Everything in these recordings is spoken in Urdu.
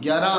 11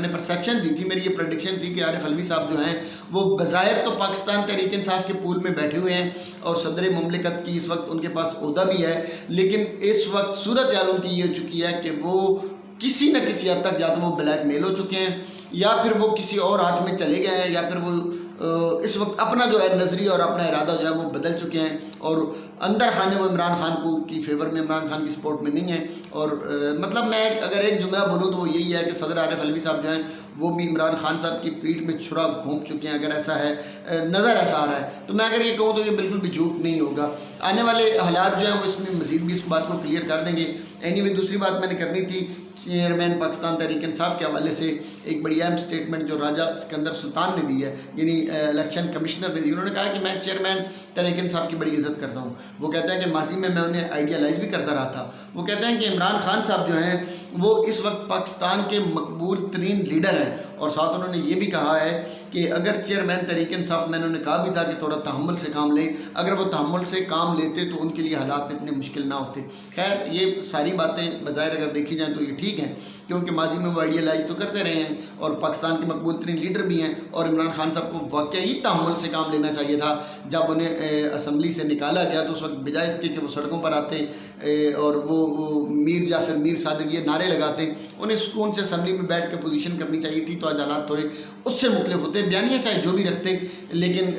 میں نے پرسیپشن دی تھی، میری یہ پریڈکشن تھی کہ عارف علوی صاحب جو ہیں وہ بظاہر تو پاکستان تحریک انصاف کے پول میں بیٹھے ہوئے ہیں اور صدر مملکت کی اس وقت ان کے پاس عہدہ بھی ہے، لیکن اس وقت صورتحال ان کی یہ ہو چکی ہے کہ وہ کسی نہ کسی حد تک یا تو وہ بلیک میل ہو چکے ہیں یا پھر وہ کسی اور ہاتھ میں چلے گئے ہیں یا پھر وہ اس وقت اپنا جو ہے نظریہ اور اپنا ارادہ جو ہے وہ بدل چکے ہیں اور اندر خانے وہ عمران خان کو کی فیور میں، عمران خان کی سپورٹ میں نہیں ہیں۔ اور مطلب میں اگر ایک جملہ بولوں تو وہ یہی ہے کہ صدر عارف علوی صاحب جو ہیں وہ بھی عمران خان صاحب کی پیٹھ میں چھرا گھونپ چکے ہیں، اگر ایسا ہے نظر ایسا آ رہا ہے تو میں اگر یہ کہوں تو یہ بالکل بھی جھوٹ نہیں ہوگا۔ آنے والے حالات جو ہیں وہ اس میں مزید بھی اس بات کو کلیئر کر دیں گے۔ اینی وے دوسری بات میں نے کرنی تھی چیئرمین پاکستان تحریک انصاف کے حوالے سے ایک بڑی اہم سٹیٹمنٹ جو راجہ اسکندر سلطان نے دی ہے، یعنی الیکشن کمشنر نے دی۔ انہوں نے کہا کہ میں چیئرمین تحریک انصاف کی بڑی عزت کرتا ہوں۔ وہ کہتے ہیں کہ ماضی میں انہیں آئیڈیالائز بھی کرتا رہا تھا۔ وہ کہتے ہیں کہ عمران خان صاحب جو ہیں وہ اس وقت پاکستان کے مقبول ترین لیڈر ہیں، اور ساتھ انہوں نے یہ بھی کہا ہے کہ اگر چیئرمین تحریک انصاف، میں انہوں نے کہا بھی تھا کہ تھوڑا تحمل سے کام لیں، اگر وہ تحمل سے کام لیتے تو ان کے لیے حالات اتنے مشکل نہ ہوتے۔ خیر یہ ساری باتیں بظاہر اگر دیکھی جائیں تو یہ ٹھیک ہیں، کیونکہ ماضی میں وہ آئیڈیالائز تو کرتے رہے ہیں اور پاکستان کے مقبول ترین لیڈر بھی ہیں، اور عمران خان صاحب کو واقعی تحمل سے کام لینا چاہیے تھا۔ جب انہیں اسمبلی سے نکالا گیا تو اس وقت بجائے اس کے کہ وہ سڑکوں پر آتے اور وہ میر جعفر میر صادق یہ نعرے لگاتے، انہیں سکون سے اسمبلی میں بیٹھ کے پوزیشن کرنی چاہیے تھی، تو آج حالات تھوڑے اس سے مختلف ہوتے، بیانیہ چاہے جو بھی رکھتے، لیکن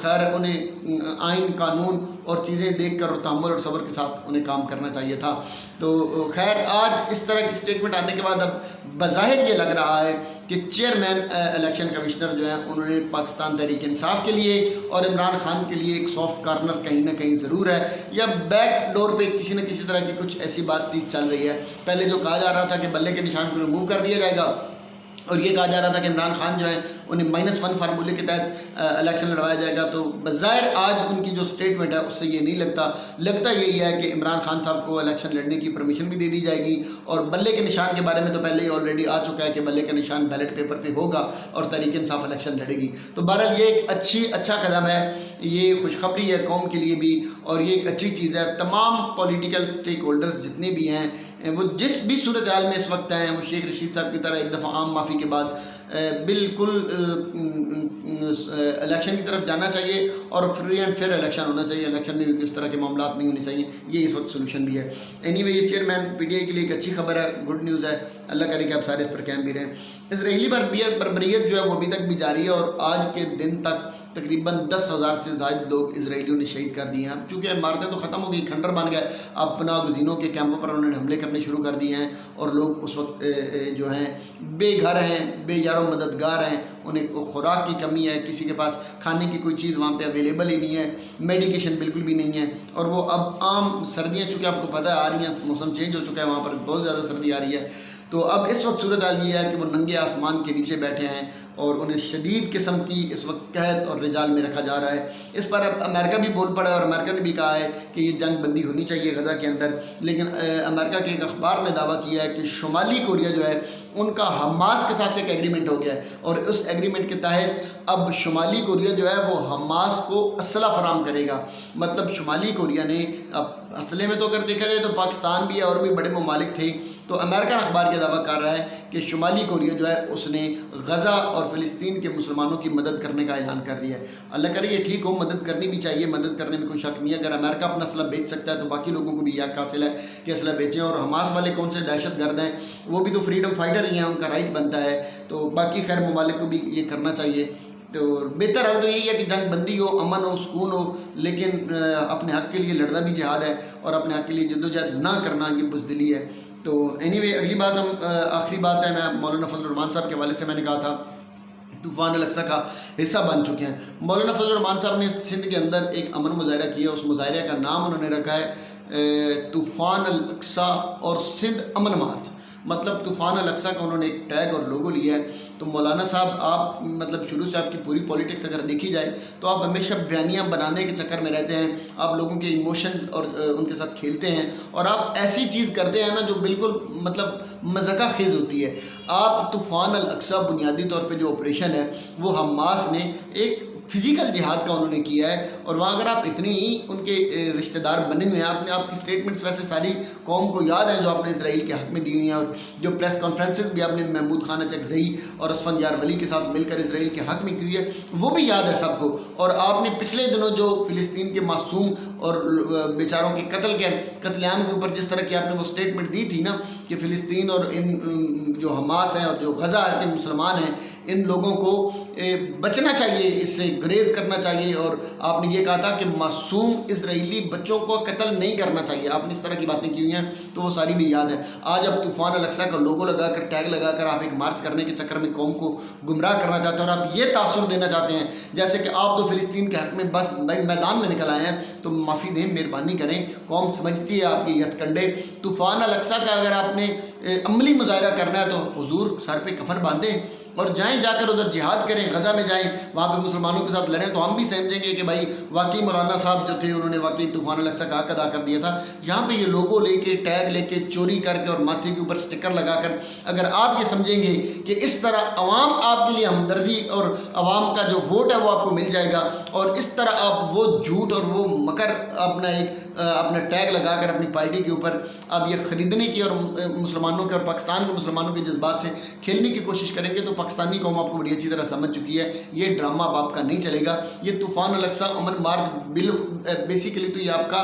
خیر انہیں آئین قانون اور چیزیں دیکھ کر اور تحمل اور صبر کے ساتھ انہیں کام کرنا چاہیے تھا۔ تو خیر آج اس طرح کی سٹیٹمنٹ آنے کے بعد اب بظاہر یہ لگ رہا ہے کہ چیئرمین الیکشن کمشنر جو ہیں انہوں نے پاکستان تحریک انصاف کے لیے اور عمران خان کے لیے ایک سافٹ کارنر کہیں نہ کہیں ضرور ہے، یا بیک ڈور پہ کسی نہ کسی طرح کی کچھ ایسی بات چیت چل رہی ہے۔ پہلے جو کہا جا رہا تھا کہ بلے کے نشان کو ریموو کر دیا جائے گا، اور یہ کہا جا رہا تھا کہ عمران خان جو ہیں انہیں -1 فارمولے کے تحت الیکشن لڑوایا جائے گا، تو بظاہر آج ان کی جو سٹیٹمنٹ ہے اس سے یہ نہیں لگتا یہی ہے کہ عمران خان صاحب کو الیکشن لڑنے کی پرمیشن بھی دے دی جائے گی، اور بلے کے نشان کے بارے میں تو پہلے ہی آلریڈی آ چکا ہے کہ بلے کا نشان بیلٹ پیپر پہ ہوگا اور تحریک انصاف الیکشن لڑے گی۔ تو بہرحال یہ ایک اچھا قدم ہے، یہ خوشخبری ہے قوم کے لیے بھی، اور یہ ایک اچھی چیز ہے۔ تمام پولیٹیکل سٹیک ہولڈرز جتنے بھی ہیں وہ جس بھی صورتحال میں اس وقت ہیں، وہ شیخ رشید صاحب کی طرح ایک دفعہ عام معافی کے بعد بالکل الیکشن کی طرف جانا چاہیے اور فری اینڈ فیئر الیکشن ہونا چاہیے، الیکشن میں بھی اس طرح کے معاملات نہیں ہونے چاہیے، یہ اس وقت سولوشن بھی ہے۔ اینی وے یہ چیئرمین پی ٹی آئی کے لیے ایک اچھی خبر ہے، گڈ نیوز ہے، اللہ کرے کہ آپ سارے اس پر قائم بھی رہیں۔ اسرائیلی بربریت جو ہے وہ ابھی تک بھی جاری ہے، اور آج کے دن تک تقریباً 10,000 سے زائد لوگ اسرائیلیوں نے شہید کر دیے ہیں۔ چونکہ عمارتیں تو ختم ہو گئی، کھنڈر بن گئے، اب پناہ گزینوں کے کیمپوں پر انہوں نے حملے کرنے شروع کر دیے ہیں، اور لوگ اس وقت جو ہیں بے گھر ہیں، بے یار و مددگار ہیں، انہیں خوراک کی کمی ہے، کسی کے پاس کھانے کی کوئی چیز وہاں پہ اویلیبل ہی نہیں ہے، میڈیکیشن بالکل بھی نہیں ہے، اور وہ اب عام سردیاں چونکہ آپ کو پتہ ہے آ رہی ہیں، موسم چینج ہو چکا ہے، وہاں پر بہت زیادہ سردی آ رہی ہے، تو اب اس وقت صورتحال یہ ہے کہ وہ ننگے آسمان کے نیچے بیٹھے ہیں اور انہیں شدید قسم کی اس وقت قحط اور رجال میں رکھا جا رہا ہے۔ اس پر اب امریکہ بھی بول پڑا ہے، اور امریکہ نے بھی کہا ہے کہ یہ جنگ بندی ہونی چاہیے غزہ کے اندر، لیکن امریکہ کے ایک اخبار نے دعویٰ کیا ہے کہ شمالی کوریا جو ہے ان کا حماس کے ساتھ ایک ایگریمنٹ ہو گیا ہے، اور اس ایگریمنٹ کے تحت اب شمالی کوریا جو ہے وہ حماس کو اسلحہ فراہم کرے گا۔ مطلب شمالی کوریا نے اب اسلحے میں تو اگر دیکھا جائے تو پاکستان بھی ہے اور بھی بڑے ممالک تھے، تو امریکن اخبار یہ دعویٰ کر رہا ہے کہ شمالی کوریا جو ہے اس نے غزہ اور فلسطین کے مسلمانوں کی مدد کرنے کا اعلان کر دیا ہے۔ اللہ کرے یہ ٹھیک ہو، مدد کرنی بھی چاہیے، مدد کرنے میں کوئی شک نہیں ہے۔ اگر امریکہ اپنا اسلحہ بیچ سکتا ہے تو باقی لوگوں کو بھی یہ حق حاصل ہے کہ اسلحہ بیچیں، اور حماس والے کون سے دہشت گرد ہیں، وہ بھی تو فریڈم فائٹر ہی ہیں، ان کا رائٹ بنتا ہے، تو باقی خیر ممالک کو بھی یہ کرنا چاہیے۔ تو بہتر حال تو یہی ہے کہ جنگ بندی ہو، امن ہو، سکون ہو، لیکن اپنے حق کے لیے لڑنا بھی جہاد ہے، اور اپنے حق کے لیے جدوجہد نہ کرنا یہ بزدلی ہے۔ تو اینی وے اگلی بات آخری بات ہے، میں مولانا فضل الرحمان صاحب کے حوالے سے میں نے کہا تھا طوفان الاقصیٰ کا حصہ بن چکے ہیں۔ مولانا فضل الرحمان صاحب نے سندھ کے اندر ایک امن مظاہرہ کیا، اس مظاہرے کا نام انہوں نے رکھا ہے طوفان الاقصیٰ اور سندھ امن مارچ۔ مطلب طوفان الاقصیٰ کا انہوں نے ایک ٹیگ اور لوگو لیا ہے۔ تو مولانا صاحب آپ مطلب شروع سے آپ کی پوری پولیٹکس اگر دیکھی جائے تو آپ ہمیشہ بیانیاں بنانے کے چکر میں رہتے ہیں، آپ لوگوں کے ایموشن اور ان کے ساتھ کھیلتے ہیں، اور آپ ایسی چیز کرتے ہیں نا جو بالکل مطلب مذاقہ خیز ہوتی ہے۔ آپ طوفان الاقصیٰ بنیادی طور پہ جو آپریشن ہے وہ حماس نے ایک فزیکل جہاد کا انہوں نے کیا ہے، اور وہاں اگر آپ اتنے ہی ان کے رشتہ دار بنے ہوئے ہیں، آپ کی سٹیٹمنٹس ویسے ساری قوم کو یاد ہیں جو آپ نے اسرائیل کے حق میں دی ہوئی ہیں، اور جو پریس کانفرنسز بھی آپ نے محمود خان اچکزئی اور اسفند یار ولی کے ساتھ مل کر اسرائیل کے حق میں کی ہوئی ہے، وہ بھی یاد ہے سب کو۔ اور آپ نے پچھلے دنوں جو فلسطین کے معصوم اور بیچاروں کے قتل عام کے اوپر جس طرح کی آپ نے وہ سٹیٹمنٹ دی تھی نا کہ فلسطین اور ان جو حماس ہیں اور جو غزہ کے مسلمان ہیں، ان لوگوں کو بچنا چاہیے، اس سے گریز کرنا چاہیے، اور آپ نے یہ کہا تھا کہ معصوم اسرائیلی بچوں کو قتل نہیں کرنا چاہیے، آپ نے اس طرح کی باتیں کی ہوئی ہیں، تو وہ ساری بھی یاد ہے۔ آج اب طوفان الاقصی کا لوگو لگا کر ٹیگ لگا کر آپ ایک مارچ کرنے کے چکر میں قوم کو گمراہ کرنا چاہتے ہیں، اور آپ یہ تاثر دینا چاہتے ہیں جیسے کہ آپ تو فلسطین کے حق میں بس میدان میں نکل آئے ہیں، تو معافی دیں، مہربانی کریں، قوم سمجھتی ہے آپ کے ہتھ کنڈے۔ طوفان الاقصی کا اگر آپ نے عملی مظاہرہ کرنا ہے تو حضور سر پہ کفن باندھیں اور جائیں، جا کر ادھر جہاد کریں، غزہ میں جائیں، وہاں پہ مسلمانوں کے ساتھ لڑیں، تو ہم بھی سمجھیں گے کہ بھائی واقعی مولانا صاحب جو تھے انہوں نے واقعی طوفان الاقصی کا حق ادا کر دیا تھا۔ یہاں پہ یہ لوگو لے کے، ٹیگ لے کے، چوری کر کے اور ماتھے کے اوپر سٹکر لگا کر اگر آپ یہ سمجھیں گے کہ اس طرح عوام آپ کے لیے ہمدردی اور عوام کا جو ووٹ ہے وہ آپ کو مل جائے گا، اور اس طرح آپ وہ جھوٹ اور وہ مکر اپنا ٹیگ لگا کر اپنی پارٹی کے اوپر آپ یہ خریدنے کی اور مسلمانوں کے اور پاکستان کے مسلمانوں کے جذبات سے کھیلنے کی کوشش کریں گے، تو پاکستانی قوم آپ کو بڑی اچھی طرح سمجھ چکی ہے، یہ ڈرامہ اب آپ کا نہیں چلے گا۔ یہ طوفان الاقصی امن مارچ بیسیکلی تو یہ آپ کا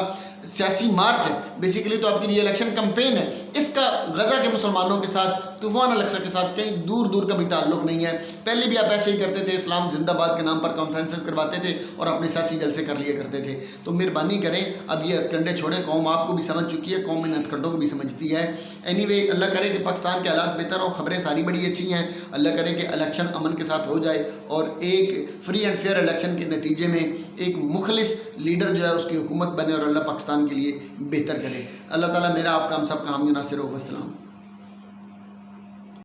سیاسی مارچ ہے، بیسیکلی تو آپ کی یہ الیکشن کمپین ہے، اس کا غزہ کے مسلمانوں کے ساتھ، طوفان الاقصی کے ساتھ کہیں دور دور کا بھی تعلق نہیں ہے۔ پہلے بھی آپ ایسے ہی کرتے تھے، اسلام زندہ باد کے نام پر کانفرنسز کرواتے تھے اور اپنے سیاسی جلسے کر لیا کرتے تھے، تو مہربانی کریں اب یہ ہتھ کنڈے چھوڑیں، قوم آپ کو بھی سمجھ چکی ہے، قوم ان ہتھ کنڈوں کو بھی سمجھتی ہے۔ اینی وے اللہ کرے کہ پاکستان کے حالات بہتر ہوں، خبریں ساری بڑی اچھی ہیں، اللہ کرے کہ الیکشن امن کے ساتھ ہو جائے اور ایک فری اینڈ فیئر الیکشن کے نتیجے میں ایک مخلص لیڈر جو ہے اس کی حکومت بنے اور اللہ پاکستان کے لیے بہتر کرے۔ اللہ تعالیٰ میرا آپ کا ہم سب کا حامی و ناصر ہو۔ والسلام۔